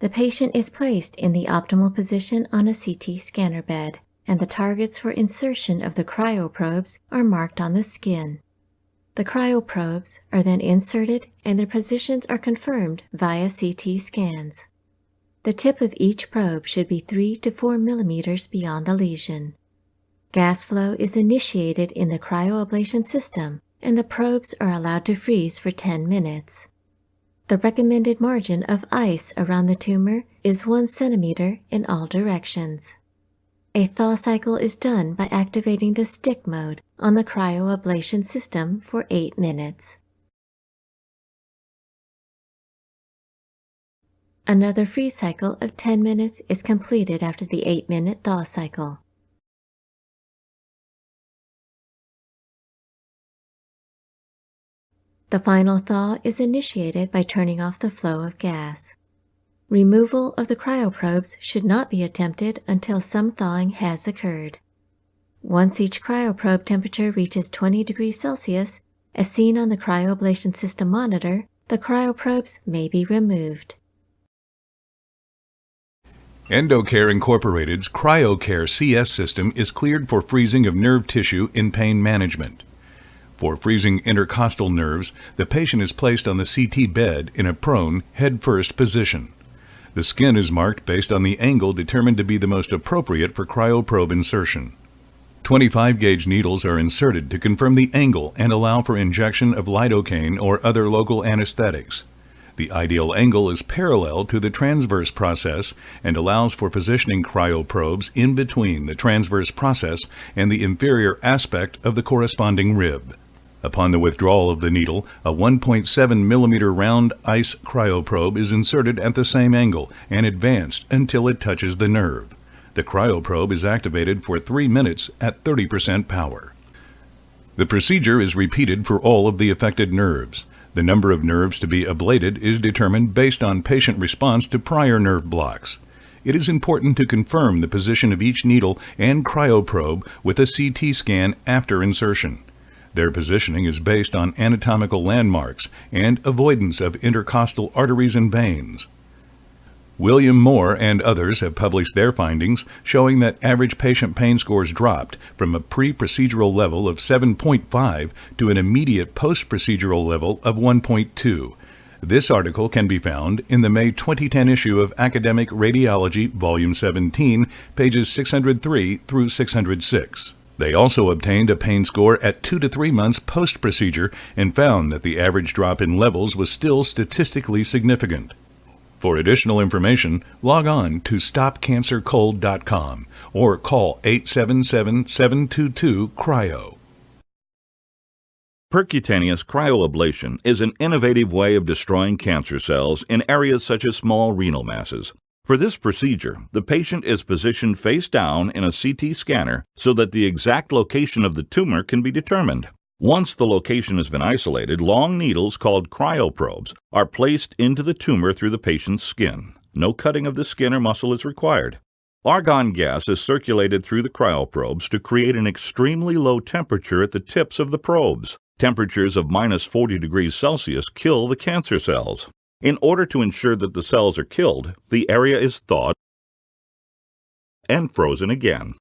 The patient is placed in the optimal position on a CT scanner bed, and the targets for insertion of the cryoprobes are marked on the skin. The cryoprobes are then inserted and their positions are confirmed via CT scans. The tip of each probe should be 3 to 4 millimeters beyond the lesion. Gas flow is initiated in the cryoablation system, and the probes are allowed to freeze for 10 minutes. The recommended margin of ice around the tumor is 1 centimeter in all directions. A thaw cycle is done by activating the stick mode on the cryoablation system for 8 minutes. Another freeze cycle of 10 minutes is completed after the 8-minute thaw cycle. The final thaw is initiated by turning off the flow of gas. Removal of the cryoprobes should not be attempted until some thawing has occurred. Once each cryoprobe temperature reaches 20 degrees Celsius, as seen on the cryoablation system monitor, the cryoprobes may be removed. Endocare Incorporated's CryoCare CS system is cleared for freezing of nerve tissue in pain management. For freezing intercostal nerves, the patient is placed on the CT bed in a prone, head-first position. The skin is marked based on the angle determined to be the most appropriate for cryoprobe insertion. 25-gauge needles are inserted to confirm the angle and allow for injection of lidocaine or other local anesthetics. The ideal angle is parallel to the transverse process and allows for positioning cryoprobes in between the transverse process and the inferior aspect of the corresponding rib. Upon the withdrawal of the needle, a 1.7 millimeter round ice cryoprobe is inserted at the same angle and advanced until it touches the nerve. The cryoprobe is activated for 3 minutes at 30% power. The procedure is repeated for all of the affected nerves. The number of nerves to be ablated is determined based on patient response to prior nerve blocks. It is important to confirm the position of each needle and cryoprobe with a CT scan after insertion. Their positioning is based on anatomical landmarks and avoidance of intercostal arteries and veins. William Moore and others have published their findings showing that average patient pain scores dropped from a pre-procedural level of 7.5 to an immediate post-procedural level of 1.2. This article can be found in the May 2010 issue of Academic Radiology, Volume 17, pages 603 through 606. They also obtained a pain score at 2 to 3 months post-procedure and found that the average drop in levels was still statistically significant. For additional information, log on to stopcancercold.com or call 877-722-CRYO. Percutaneous cryoablation is an innovative way of destroying cancer cells in areas such as small renal masses. For this procedure, the patient is positioned face down in a CT scanner so that the exact location of the tumor can be determined. Once the location has been isolated, long needles called cryoprobes are placed into the tumor through the patient's skin. No cutting of the skin or muscle is required. Argon gas is circulated through the cryoprobes to create an extremely low temperature at the tips of the probes. Temperatures of -40 degrees Celsius kill the cancer cells. In order to ensure that the cells are killed, the area is thawed and frozen again.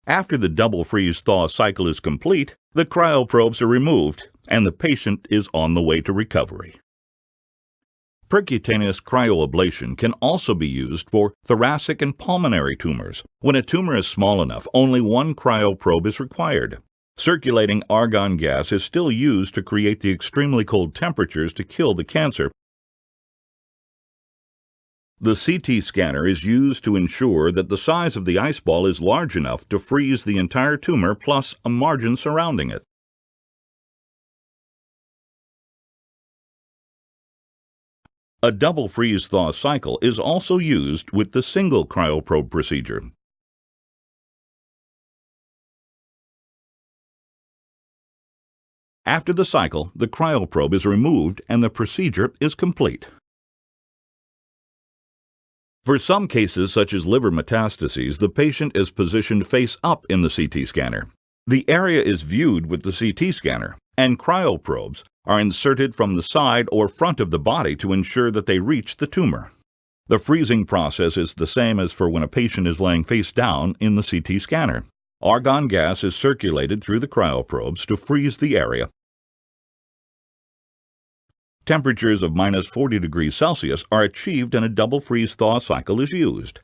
After the double freeze-thaw cycle is complete, the cryoprobes are removed and the patient is on the way to recovery. Percutaneous cryoablation can also be used for thoracic and pulmonary tumors. When a tumor is small enough, only one cryoprobe is required. Circulating argon gas is still used to create the extremely cold temperatures to kill the cancer. The CT scanner is used to ensure that the size of the ice ball is large enough to freeze the entire tumor plus a margin surrounding it. A double freeze-thaw cycle is also used with the single cryoprobe procedure. After the cycle, the cryoprobe is removed and the procedure is complete. For some cases, such as liver metastases, the patient is positioned face up in the CT scanner. The area is viewed with the CT scanner, and cryoprobes are inserted from the side or front of the body to ensure that they reach the tumor. The freezing process is the same as for when a patient is laying face down in the CT scanner. Argon gas is circulated through the cryoprobes to freeze the area. Temperatures of minus 40 degrees Celsius are achieved and a double freeze-thaw cycle is used.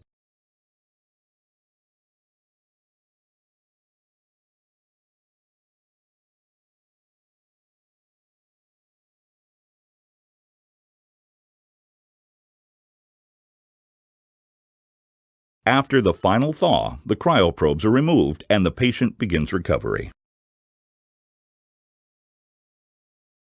After the final thaw, the cryoprobes are removed and the patient begins recovery.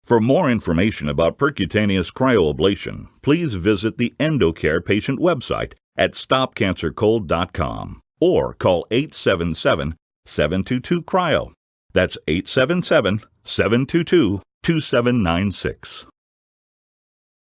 For more information about percutaneous cryoablation, please visit the EndoCare patient website at stopcancercold.com or call 877-722-CRYO. That's 877-722-2796.